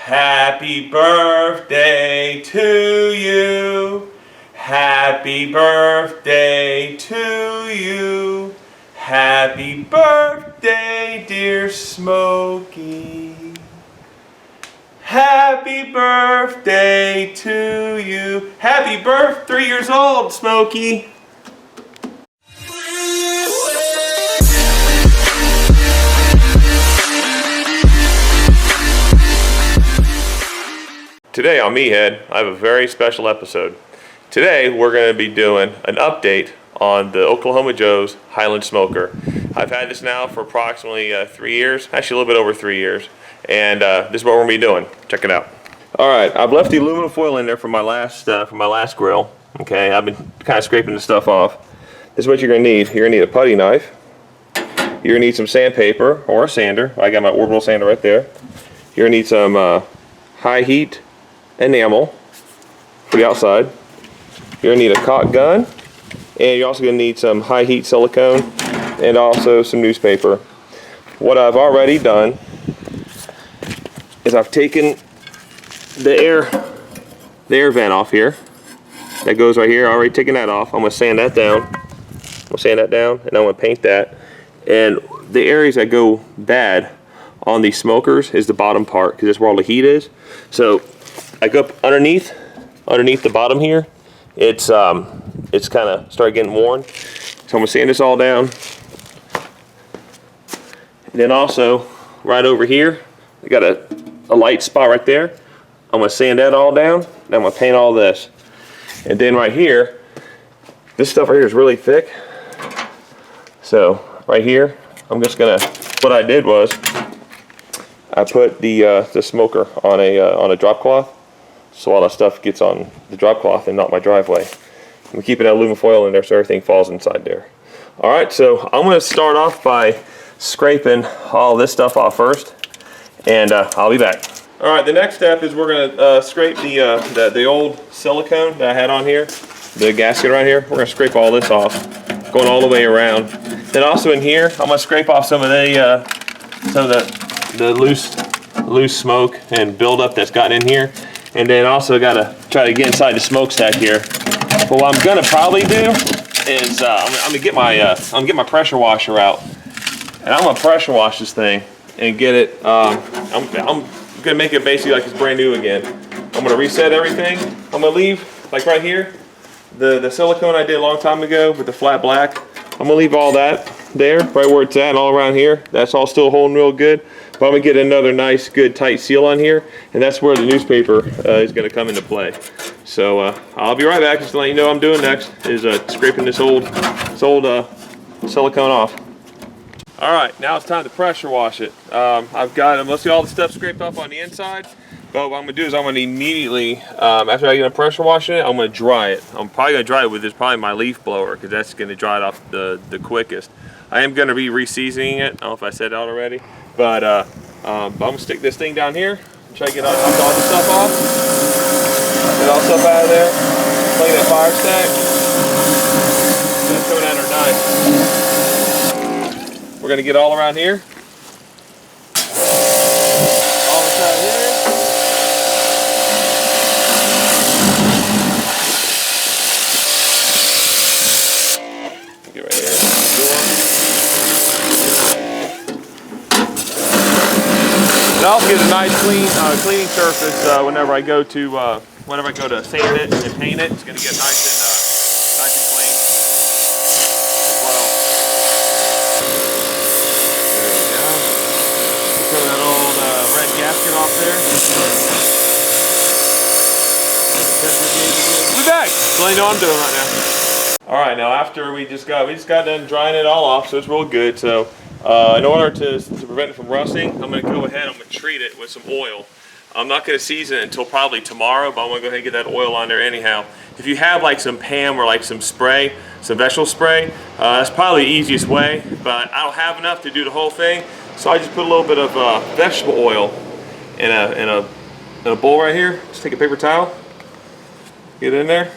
Happy birthday to you. Happy birthday to you. Happy birthday, dear Smokey. Happy birthday to you. Happy birth, 3 years old, Smokey. Today on MeatHead, I have a very special episode. Today we're going to be doing an update on the Oklahoma Joe's Highland Smoker. I've had this now for approximately 3 years, actually a little bit over 3 years, and this is what we're going to be doing. Check it out. Alright, I've left the aluminum foil in there from my last grill. Okay, I've been kind of scraping the stuff off. This is what you're going to need. You're going to need a putty knife. You're going to need some sandpaper or a sander. I got my orbital sander right there. You're going to need some high heat enamel for the outside. You're going to need a caulk gun, and you're also going to need some high heat silicone and also some newspaper. What I've already done is I've taken the air vent off here. That goes right here. I've already taken that off. I'm going to sand that down. And I'm going to paint that. And the areas that go bad on these smokers is the bottom part, because that's where all the heat is. So I go up underneath the bottom here. It's kind of started getting worn. So I'm gonna sand this all down. And then also right over here, I got a light spot right there. I'm gonna sand that all down. Then I'm gonna paint all this. And then right here, this stuff right here is really thick. So right here, I'm just gonna. What I did was I put the smoker on a drop cloth. So all that stuff gets on the drop cloth and not my driveway. I'm keeping that aluminum foil in there so everything falls inside there. Alright, so I'm going to start off by scraping all this stuff off first, and I'll be back. Alright, the next step is we're going to scrape the old silicone that I had on here, the gasket right here. We're going to scrape all this off, going all the way around. Then also in here, I'm going to scrape off some of the loose smoke and buildup that's gotten in here. And then also got to try to get inside the smokestack here. But what I'm gonna probably do is I'm gonna get my pressure washer out, and I'm gonna pressure wash this thing and get it. I'm gonna make it basically like it's brand new again. I'm gonna reset everything. I'm gonna leave like right here the silicone I did a long time ago with the flat black. I'm gonna leave all that there, right where it's at, and all around here. That's all still holding real good. But I'm going to get another nice, good, tight seal on here, and that's where the newspaper is going to come into play. So I'll be right back. Just to let you know what I'm doing next is scraping this old silicone off. All right, now it's time to pressure wash it. I've got mostly all the stuff scraped off on the inside, but what I'm going to do is I'm going to immediately, after I get done pressure washing it, I'm going to dry it. I'm probably going to dry it with probably my leaf blower, because that's going to dry it off the quickest. I am going to be re-seasoning it. I don't know if I said that already. But I'm going to stick this thing down here, try to get all the stuff off, get all the stuff out of there, clean that fire stack. That's coming out nice. We're going to get all around here. All inside here. Get right here. And I'll get a nice cleaning surface whenever I go to sand it and paint it. It's going to get nice and clean as well. There we go. Throw that old red gasket off there. We'll be back. So I know what I'm doing right now. All right, now after we just got done drying it all off, so it's real good. So. In order to prevent it from rusting, I'm going to go ahead and I'm going to treat it with some oil. I'm not going to season it until probably tomorrow, but I'm going to go ahead and get that oil on there anyhow. If you have like some PAM or like some spray, some vegetable spray, that's probably the easiest way, but I don't have enough to do the whole thing, so I just put a little bit of vegetable oil in a bowl right here. Just take a paper towel, get it in there,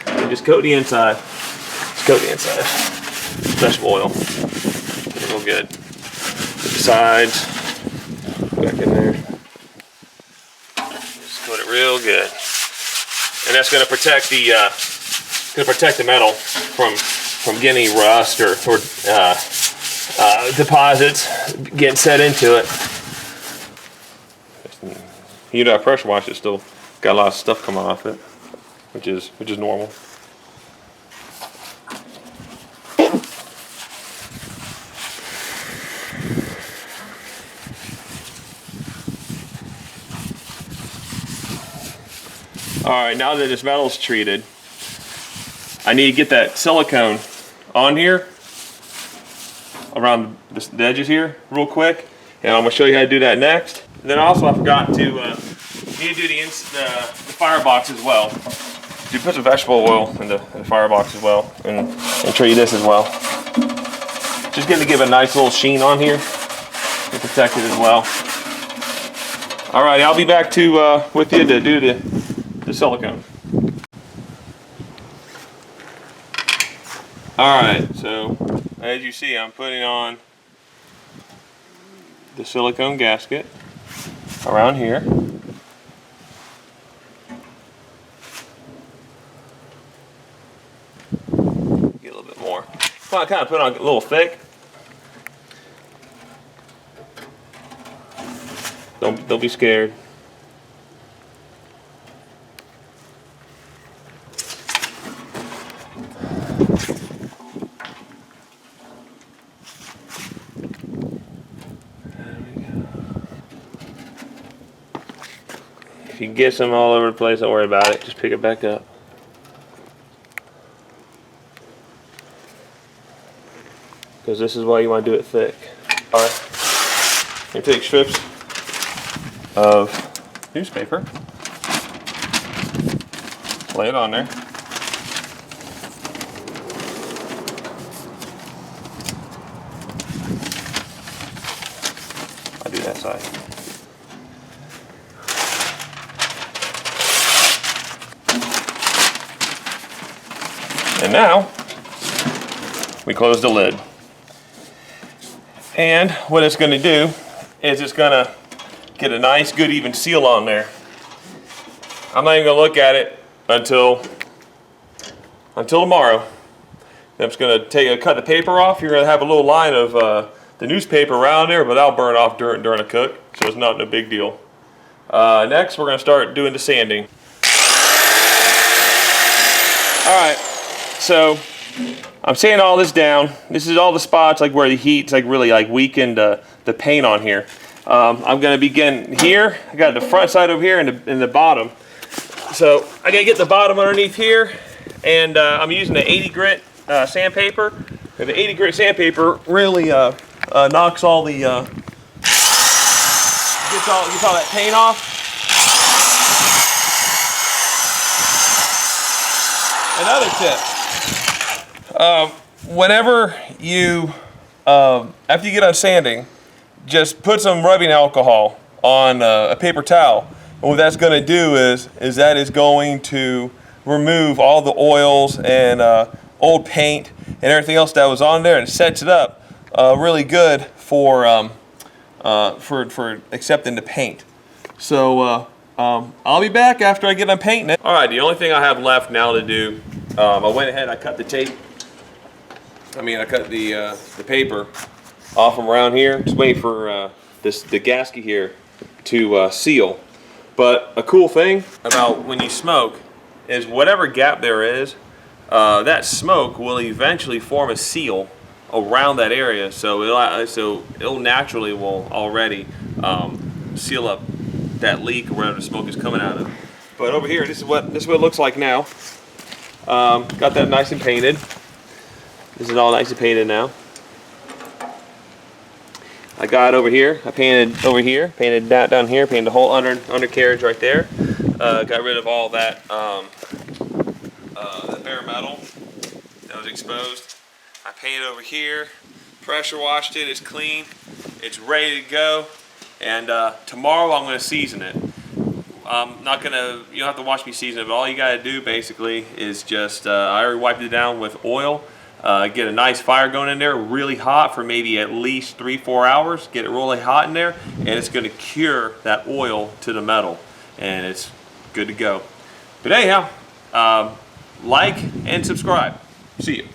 and just coat the inside. Just coat the inside. Vegetable oil. Real good. Put the sides back in there. Just coat it real good, and that's going to protect the metal from getting any rust or deposits getting set into it. You know, I pressure wash it, still got a lot of stuff coming off it, which is normal. Alright, now that this metal's treated, I need to get that silicone on here, around the edges here, real quick. And I'm going to show you how to do that next. And then also I forgot to need to do the firebox as well. You put some vegetable oil in the firebox as well, and treat this as well. Just going to give a nice little sheen on here and protect it as well. Alright, I'll be back to with you to do the silicone. Alright, so as you see, I'm putting on the silicone gasket around here. Get a little bit more. Well, I kind of put on a little thick. Don't be scared. If you get some all over the place, don't worry about it. Just pick it back up. Because this is why you want to do it thick. Alright. You take strips of newspaper. Lay it on there. I'll do that side. And now, we close the lid. And what it's going to do is it's going to get a nice, good, even seal on there. I'm not even going to look at it until tomorrow. I'm just going to cut the paper off. You're going to have a little line of the newspaper around there, but that'll burn off during a cook, so it's not a big deal. Next, we're going to start doing the sanding. All right. So I'm sanding all this down. This is all the spots like where the heat's like really like weakened the paint on here. I'm going to begin here. I got the front side over here and the bottom. So I got to get the bottom underneath here, and I'm using the 80 grit sandpaper. And the 80 grit sandpaper really knocks all the gets all that paint off. Another tip. Whenever you, after you get on sanding, just put some rubbing alcohol on a paper towel. And what that's going to do is that is going to remove all the oils and old paint and everything else that was on there, and it sets it up really good for accepting the paint. So I'll be back after I get on painting it. All right, the only thing I have left now to do, I went ahead, I cut the tape. I cut the paper off from around here. Just waiting for the gasket here to seal. But a cool thing about when you smoke is whatever gap there is, that smoke will eventually form a seal around that area. So it'll naturally will already seal up that leak or wherever the smoke is coming out of. But over here, this is what it looks like now. Got that nice and painted. This is all nice and painted now. I got over here. I painted over here. Painted that down here. Painted the whole undercarriage right there. Got rid of all that the bare metal that was exposed. I painted over here. Pressure washed it. It's clean. It's ready to go. And tomorrow I'm going to season it. I'm not gonna. You don't have to watch me season it, but all you got to do basically is just. I already wiped it down with oil. Get a nice fire going in there, really hot for maybe at least 3-4 hours. Get it really hot in there, and it's going to cure that oil to the metal. and it's good to go. But anyhow, like and subscribe. See you.